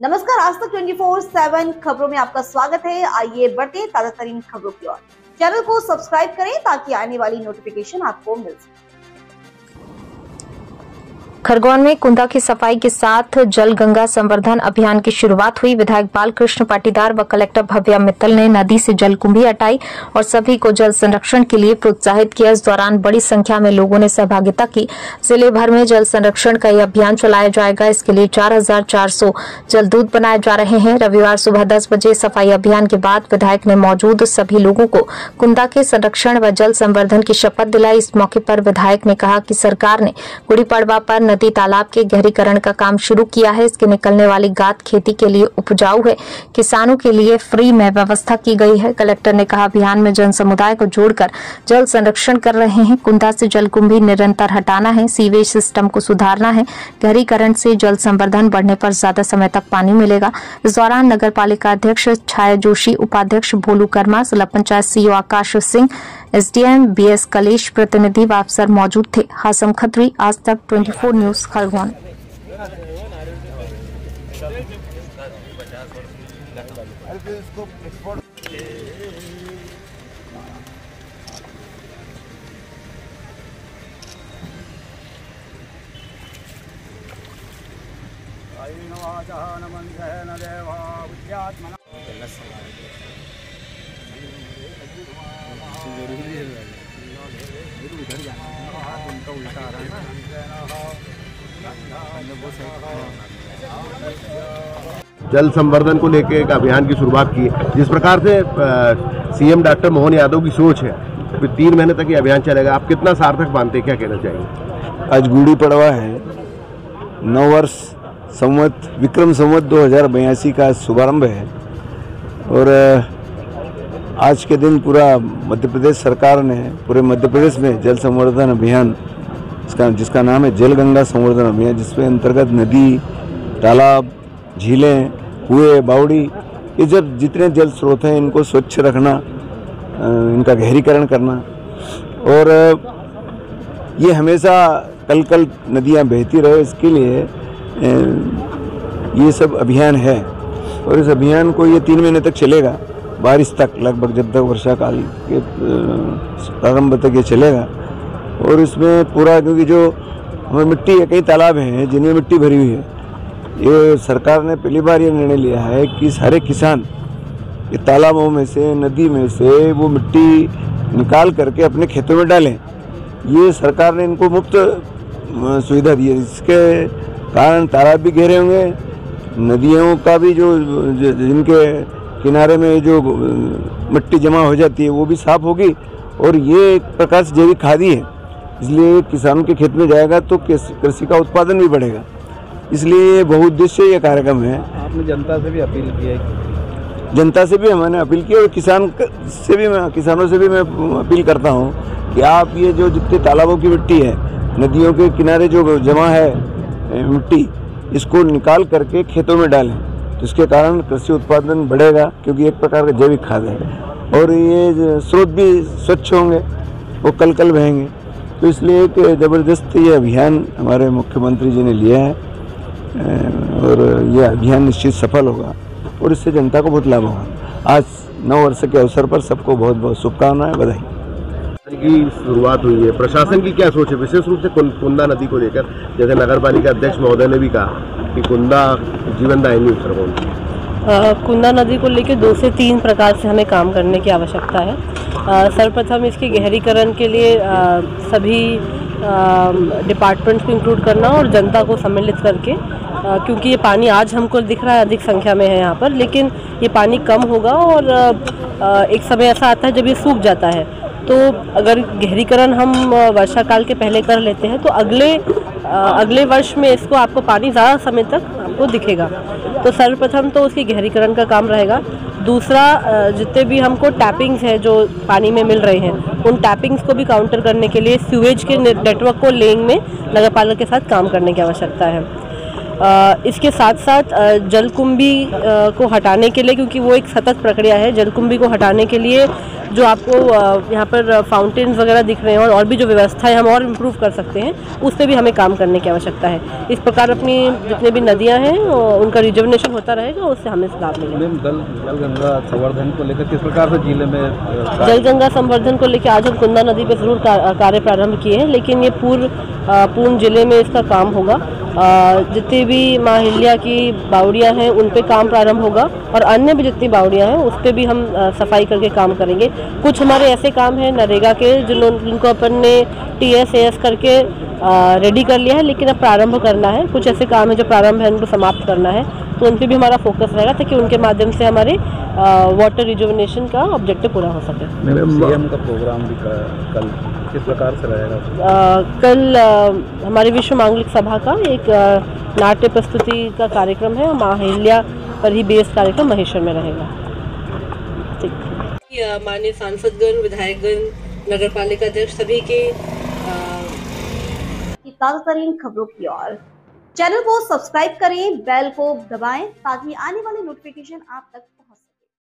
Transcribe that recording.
नमस्कार, आज तक 24/7 खबरों में आपका स्वागत है। आइए बढ़ते ताजा तरीन खबरों की ओर। चैनल को सब्सक्राइब करें ताकि आने वाली नोटिफिकेशन आपको मिल सके। खरगोन में कुंदा की सफाई के साथ जल गंगा संवर्धन अभियान की शुरुआत हुई। विधायक बालकृष्ण पाटीदार व कलेक्टर भव्या मित्तल ने नदी से जलकुंभी हटाई और सभी को जल संरक्षण के लिए प्रोत्साहित किया। इस दौरान बड़ी संख्या में लोगों ने सहभागिता की। जिले भर में जल संरक्षण का यह अभियान चलाया जाएगा। इसके लिए 4400 जलदूत बनाए जा रहे हैं। रविवार सुबह 10 बजे सफाई अभियान के बाद विधायक ने मौजूद सभी लोगों को कुंदा के संरक्षण व जल संवर्धन की शपथ दिलाई। इस मौके पर विधायक ने कहा कि सरकार ने गुड़ी पड़वा पर नदी तालाब के गहरीकरण का काम शुरू किया है। इसके निकलने वाली गाद खेती के लिए उपजाऊ है। किसानों के लिए फ्री में व्यवस्था की गई है। कलेक्टर ने कहा अभियान में जन समुदाय को जोड़कर जल संरक्षण कर रहे हैं। कुंदा से जलकुंभी निरंतर हटाना है, सीवेज सिस्टम को सुधारना है। गहरीकरण से जल संवर्धन बढ़ने पर ज्यादा समय तक पानी मिलेगा। इस दौरान नगर पालिका अध्यक्ष छाया जोशी, उपाध्यक्ष भोलू कर्मा, जिला panchayat CEO Akash Singh, SDM BS कलेश, प्रतिनिधि व अफसर मौजूद थे। हासम खत्री, आज तक 24 न्यूज खरगोन। जल संवर्धन को लेकर एक अभियान की शुरुआत की है। जिस प्रकार से सीएम डॉक्टर मोहन यादव की सोच है, फिर 3 महीने तक ये अभियान चलेगा। आप कितना सार्थक मानते हैं, क्या कहना चाहिए? आज गुड़ी पड़वा है, नव वर्ष संवत विक्रम संवत 2082 का शुभारंभ है और आज के दिन पूरा मध्य प्रदेश सरकार ने पूरे मध्य प्रदेश में जल संवर्धन अभियान जिसका नाम है जल गंगा संवर्धन अभियान, जिसमें अंतर्गत नदी, तालाब, झीलें, कुएं, बावड़ी, ये जब जितने जल स्रोत हैं इनको स्वच्छ रखना, इनका गहरीकरण करना और ये हमेशा कल नदियाँ बहती रहे, इसके लिए ये सब अभियान है। और इस अभियान को ये 3 महीने तक चलेगा, बारिश तक, लगभग जब तक वर्षा काल के प्रारंभ तक ये चलेगा। और इसमें पूरा, क्योंकि जो हमें मिट्टी है, कई तालाब हैं जिनमें मिट्टी भरी हुई है, ये सरकार ने पहली बार ये निर्णय लिया है कि सारे किसान ये तालाबों में से, नदी में से वो मिट्टी निकाल करके अपने खेतों में डालें। ये सरकार ने इनको मुफ्त सुविधा दी है। इसके कारण तालाब भी गहरे होंगे, नदियों का भी जो जिनके किनारे में जो मिट्टी जमा हो जाती है वो भी साफ होगी और ये एक प्रकार से जैविक खाद ही है, इसलिए किसानों के खेत में जाएगा तो कृषि का उत्पादन भी बढ़ेगा। इसलिए बहुउद्देश्य ये कार्यक्रम है। आपने जनता से भी अपील की है? जनता से भी मैंने अपील की और किसानों से भी मैं अपील करता हूँ कि आप ये जो जितने तालाबों की मिट्टी है, नदियों के किनारे जो जमा है मिट्टी, इसको निकाल करके खेतों में डालें, तो इसके कारण कृषि उत्पादन बढ़ेगा, क्योंकि एक प्रकार का जैविक खाद है और ये स्रोत भी स्वच्छ होंगे, वो कल बहेंगे। तो इसलिए एक ज़बरदस्त ये अभियान हमारे मुख्यमंत्री जी ने लिया है और ये अभियान निश्चित सफल होगा और इससे जनता को बहुत लाभ होगा। आज नव वर्ष के अवसर पर सबको बहुत बहुत शुभकामनाएं, बधाई। की शुरुआत हुई है, प्रशासन की क्या सोच है विशेष रूप से कुंदा नदी को लेकर? जैसे नगर पालिका अध्यक्ष महोदय ने भी कहा कि कुंदा जीवनदायिनी खरगोन। कुंदा नदी को लेकर 2 से 3 प्रकार से हमें काम करने की आवश्यकता है। सर्वप्रथम इसके गहरीकरण के लिए सभी डिपार्टमेंट्स को इंक्लूड करना और जनता को सम्मिलित करके, क्योंकि ये पानी आज हमको दिख रहा है अधिक संख्या में है यहाँ पर, लेकिन ये पानी कम होगा और एक समय ऐसा आता है जब ये सूख जाता है। तो अगर गहरीकरण हम वर्षा काल के पहले कर लेते हैं तो अगले वर्ष में इसको आपको पानी ज़्यादा समय तक आपको दिखेगा। तो सर्वप्रथम तो उसकी गहरीकरण का काम रहेगा। दूसरा, जितने भी हमको टैपिंग्स हैं जो पानी में मिल रहे हैं, उन टैपिंग्स को भी काउंटर करने के लिए सीवेज के नेटवर्क को लेइंग में नगर पालिका के साथ काम करने की आवश्यकता है। इसके साथ साथ जलकुंभी को हटाने के लिए, क्योंकि वो एक सतत प्रक्रिया है, जलकुंभी को हटाने के लिए जो आपको यहाँ पर फाउंटेन्स वगैरह दिख रहे हैं और भी जो व्यवस्थाएं हम और इम्प्रूव कर सकते हैं, उस पर भी हमें काम करने की आवश्यकता है। इस प्रकार अपनी जितने भी नदियाँ हैं उनका रिजुवनेशन होता रहेगा, उससे हमें लाभ मिलेगा। जलगंगा संवर्धन को लेकर किस प्रकार से जिले में जलगंगा संवर्धन को लेकर आज हम कुंदा नदी पर जरूर कार्य प्रारंभ किए हैं, लेकिन ये पूर्ण जिले में इसका काम होगा। जितनी भी माँ अहिल्या की बावड़ियाँ हैं उन पे काम प्रारंभ होगा और अन्य भी जितनी बावड़ियाँ हैं उस पे भी हम सफाई करके काम करेंगे। कुछ हमारे ऐसे काम हैं नरेगा के जिनको अपन ने TS करके रेडी कर लिया है, लेकिन अब प्रारंभ करना है। कुछ ऐसे काम है जो प्रारंभ है उनको समाप्त करना है, तो उन पे भी हमारा फोकस रहेगा ताकि उनके माध्यम से हमारे वाटर रिजुवनेशन का ऑब्जेक्टिव पूरा हो सके। CM का प्रोग्राम भी कल किस प्रकार से रहेगा? कल हमारी विश्व मांगलिक सभा का एक नाट्य प्रस्तुति का कार्यक्रम है, माँ अहिल्या पर ही बेस्ड कार्यक्रम महेश्वर में रहेगा। माननीय सांसदगण, विधायकगण, नगर पालिका अध्यक्ष सभी के ताज़ा तरीन खबरों की ओर चैनल को सब्सक्राइब करें, बेल को दबाएं ताकि आने वाले नोटिफिकेशन आप तक पहुंच